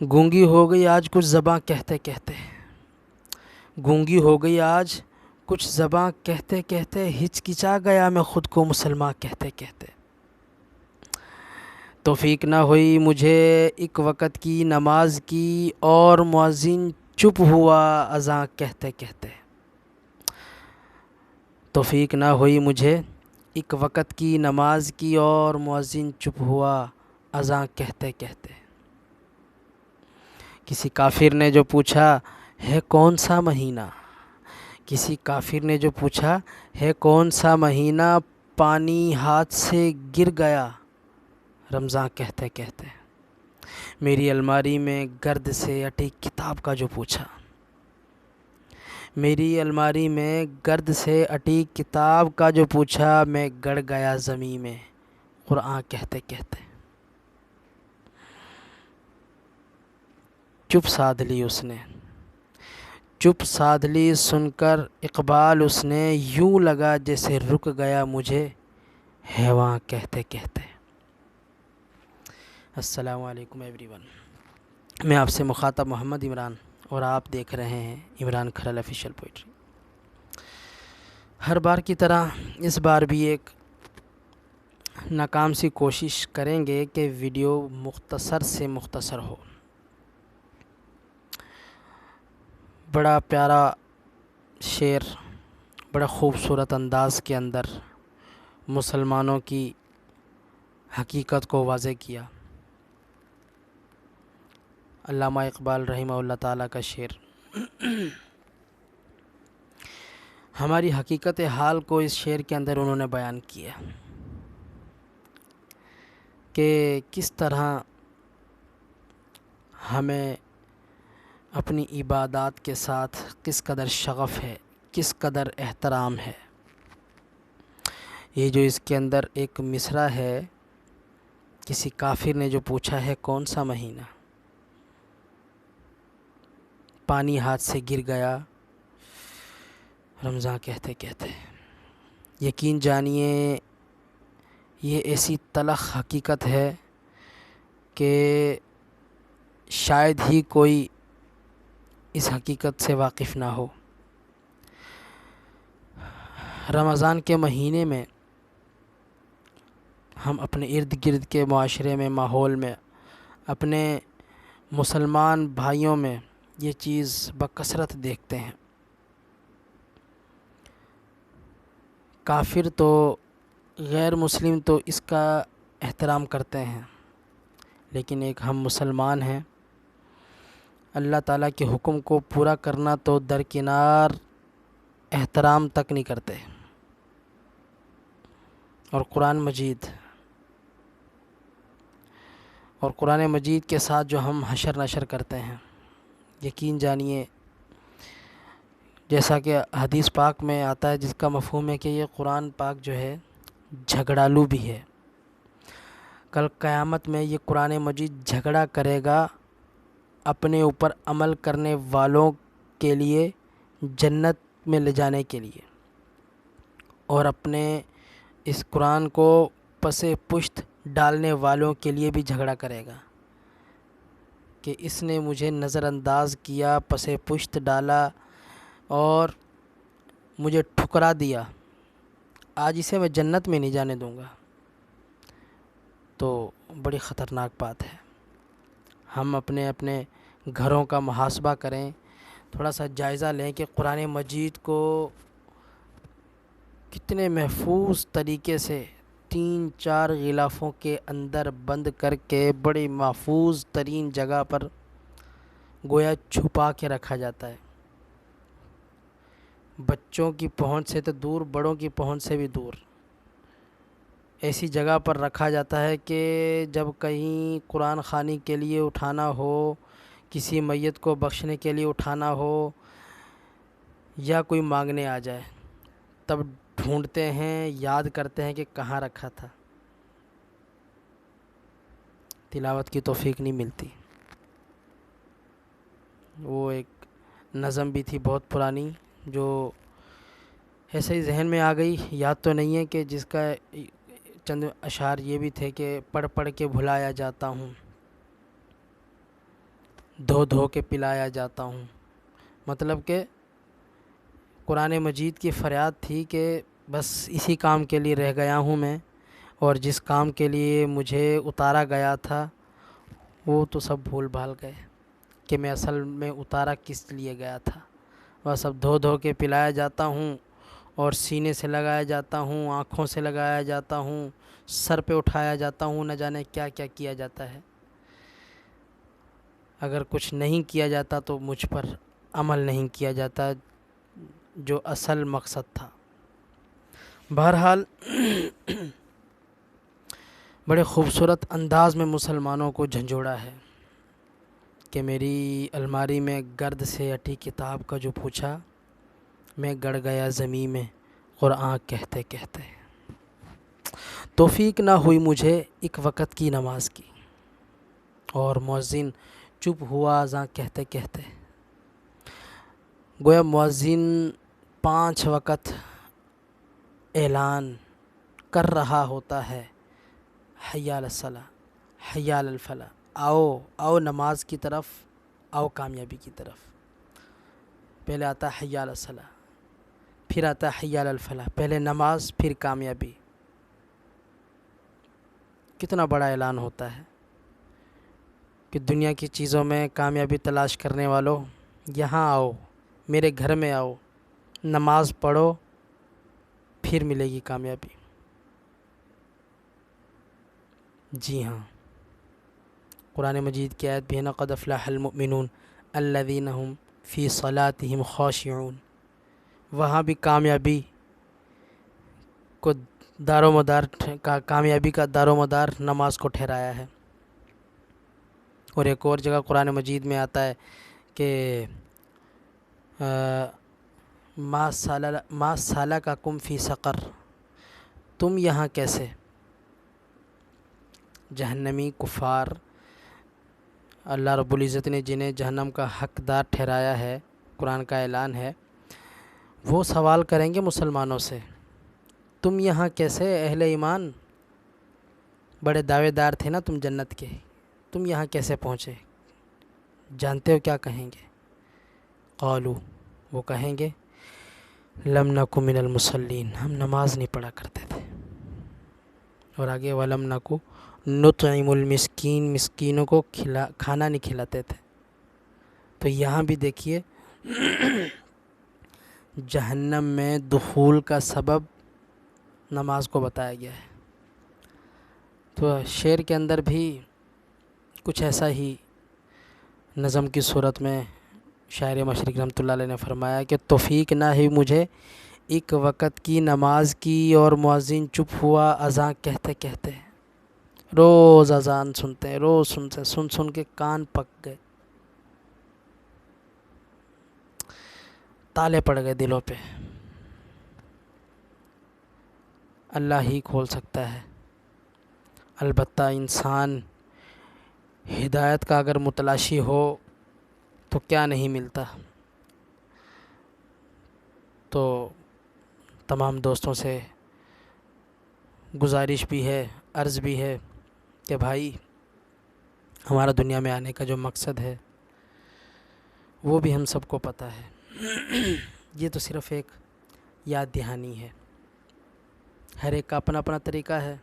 گونگی ہو گئی آج کچھ زباں کہتے کہتے، گونگی ہو گئی آج کچھ زباں کہتے کہتے، ہچکچا گیا میں خود کو مسلمان کہتے کہتے۔ توفیق نہ ہوئی مجھے ایک وقت کی نماز کی، اور مؤذن چپ ہوا اذاں کہتے کہتے۔ توفیق نہ ہوئی مجھے ایک وقت کی نماز کی، اور مؤذن چپ ہوا اذاں کہتے کہتے۔ کسی کافر نے جو پوچھا ہے کون سا مہینہ، کسی کافر نے جو پوچھا ہے کون سا مہینہ، پانی ہاتھ سے گر گیا رمضان کہتے کہتے۔ میری الماری میں گرد سے اٹی کتاب کا جو پوچھا، میری الماری میں گرد سے اٹی کتاب کا جو پوچھا، میں گڑ گیا زمیں میں قرآن کہتے کہتے۔ چپ سادھ لی اس نے، چپ سادھ لی سن کر اقبال اس نے، یوں لگا جیسے رک گیا مجھے حیواں کہتے کہتے۔ السلام علیکم ایوری ون، میں آپ سے مخاطب محمد عمران، اور آپ دیکھ رہے ہیں عمران کھرل آفیشیل پوئٹری۔ ہر بار کی طرح اس بار بھی ایک ناکام سی کوشش کریں گے کہ ویڈیو مختصر سے مختصر ہو۔ بڑا پیارا شعر، بڑا خوبصورت انداز کے اندر مسلمانوں کی حقیقت کو واضح کیا۔ علامہ اقبال رحمہ اللہ تعالیٰ کا شعر ہماری حقیقت حال کو اس شعر کے اندر انہوں نے بیان کیا کہ کس طرح ہمیں اپنی عبادات کے ساتھ کس قدر شغف ہے، کس قدر احترام ہے۔ یہ جو اس کے اندر ایک مصرع ہے، کسی کافر نے جو پوچھا ہے کون سا مہینہ، پانی ہاتھ سے گر گیا رمضان کہتے کہتے۔ یقین جانیے یہ ایسی تلخ حقیقت ہے کہ شاید ہی کوئی اس حقیقت سے واقف نہ ہو۔ رمضان کے مہینے میں ہم اپنے ارد گرد کے معاشرے میں، ماحول میں، اپنے مسلمان بھائیوں میں یہ چیز بکثرت دیکھتے ہیں۔ کافر تو، غیر مسلم تو اس کا احترام کرتے ہیں، لیکن ایک ہم مسلمان ہیں، اللہ تعالیٰ کے حکم کو پورا کرنا تو درکنار، احترام تک نہیں کرتے۔ اور قرآن مجید کے ساتھ جو ہم حشر نشر کرتے ہیں، یقین جانیے جیسا کہ حدیث پاک میں آتا ہے، جس کا مفہوم ہے کہ یہ قرآن پاک جو ہے جھگڑالو بھی ہے۔ کل قیامت میں یہ قرآن مجید جھگڑا کرے گا اپنے اوپر عمل کرنے والوں کے لیے جنت میں لے جانے کے لیے، اور اپنے اس قرآن کو پس پشت ڈالنے والوں کے لیے بھی جھگڑا کرے گا کہ اس نے مجھے نظر انداز کیا، پس پشت ڈالا اور مجھے ٹھکرا دیا، آج اسے میں جنت میں نہیں جانے دوں گا۔ تو بڑی خطرناک بات ہے۔ ہم اپنے گھروں کا محاسبہ کریں، تھوڑا سا جائزہ لیں کہ قرآن مجید کو کتنے محفوظ طریقے سے 3-4 غلافوں کے اندر بند کر کے بڑی محفوظ ترین جگہ پر گویا چھپا کے رکھا جاتا ہے، بچوں کی پہنچ سے تو دور، بڑوں کی پہنچ سے بھی دور، ایسی جگہ پر رکھا جاتا ہے کہ جب کہیں قرآن خوانی کے لیے اٹھانا ہو، کسی میت کو بخشنے کے لیے اٹھانا ہو، یا کوئی مانگنے آ جائے، تب ڈھونڈتے ہیں، یاد کرتے ہیں کہ کہاں رکھا تھا۔ تلاوت کی توفیق نہیں ملتی۔ وہ ایک نظم بھی تھی بہت پرانی، جو ایسے ہی ذہن میں آ گئی، یاد تو نہیں ہے، کہ جس کا چند اشعار یہ بھی تھے کہ پڑھ پڑھ کے بھلایا جاتا ہوں، دھو دھو کے پلایا جاتا ہوں. مطلب کہ قرآن مجید کی فریاد تھی کہ بس اسی کام کے لیے رہ گیا ہوں میں، اور جس کام کے لیے مجھے اتارا گیا تھا وہ تو سب بھول بھال گئے کہ میں اصل میں اتارا کس لیے گیا تھا. بس اب دھو دھو کے پلایا جاتا ہوں، اور سینے سے لگایا جاتا ہوں، آنکھوں سے لگایا جاتا ہوں، سر پہ اٹھایا جاتا ہوں، نہ جانے کیا کیا کیا جاتا ہے. اگر کچھ نہیں کیا جاتا تو مجھ پر عمل نہیں کیا جاتا جو اصل مقصد تھا. بہرحال بڑے خوبصورت انداز میں مسلمانوں کو جھنجھوڑا ہے کہ میری الماری میں گرد سے اٹی کتاب کا جو پوچھا، میں گڑ گیا زمین میں قرآن کہتے کہتے. توفیق نہ ہوئی مجھے ایک وقت کی نماز کی، اور مؤذن چپ ہوا اذاں کہتے کہتے. گویا مؤذن 5 وقت اعلان کر رہا ہوتا ہے، حی علی الصلاۃ، حی علی الفلاح، آؤ آؤ نماز کی طرف، آؤ کامیابی کی طرف. پہلے آتا ہے حی علی الصلاۃ، پھر آتا ہے حی علی الفلاح. پہلے نماز پھر کامیابی. کتنا بڑا اعلان ہوتا ہے کہ دنیا کی چیزوں میں کامیابی تلاش کرنے والوں، یہاں آؤ، میرے گھر میں آؤ، نماز پڑھو، پھر ملے گی کامیابی. جی ہاں، قرآن مجید کی آیت بھی ہے نا، قد افلح المؤمنون الذین هم فی صلاتهم خاشعون. وہاں بھی کامیابی کو کامیابی کا دار و مدار نماز کو ٹھہرایا ہے. اور ایک اور جگہ قرآن مجید میں آتا ہے کہ ما سالککم فی سقر، تم یہاں کیسے. جہنمی کفار، اللہ رب العزت نے جنہیں جہنم کا حقدار ٹھہرایا ہے، قرآن کا اعلان ہے، وہ سوال کریں گے مسلمانوں سے، تم یہاں کیسے اہل ایمان، بڑے دعوے دار تھے نا تم جنت کے، تم یہاں کیسے پہنچے. جانتے ہو کیا کہیں گے؟ قالو، وہ کہیں گے لم نکو من المصلین، ہم نماز نہیں پڑھا کرتے تھے. اور آگے ولم نکو نطعم المسکین، مسکینوں کو کھانا نہیں کھلاتے تھے. تو یہاں بھی دیکھیے جہنم میں دخول کا سبب نماز کو بتایا گیا ہے. تو شعر کے اندر بھی کچھ ایسا ہی نظم کی صورت میں شاعر مشرق رحمۃ اللہ علیہ نے فرمایا کہ توفیق نہ ہوئی مجھے ایک وقت کی نماز کی، اور مؤذن چپ ہوا اذاں کہتے کہتے. روز اذان سنتے ہیں، روز سنتے، سن سن کے کان پک گئے، تالے پڑ گئے دلوں پہ. اللہ ہی کھول سکتا ہے. البتہ انسان ہدایت کا اگر متلاشی ہو تو کیا نہیں ملتا. تو تمام دوستوں سے گزارش بھی ہے، عرض بھی ہے کہ بھائی ہمارا دنیا میں آنے کا جو مقصد ہے وہ بھی ہم سب کو پتہ ہے. یہ تو صرف ایک یاد دہانی ہے. ہر ایک کا اپنا اپنا طریقہ ہے.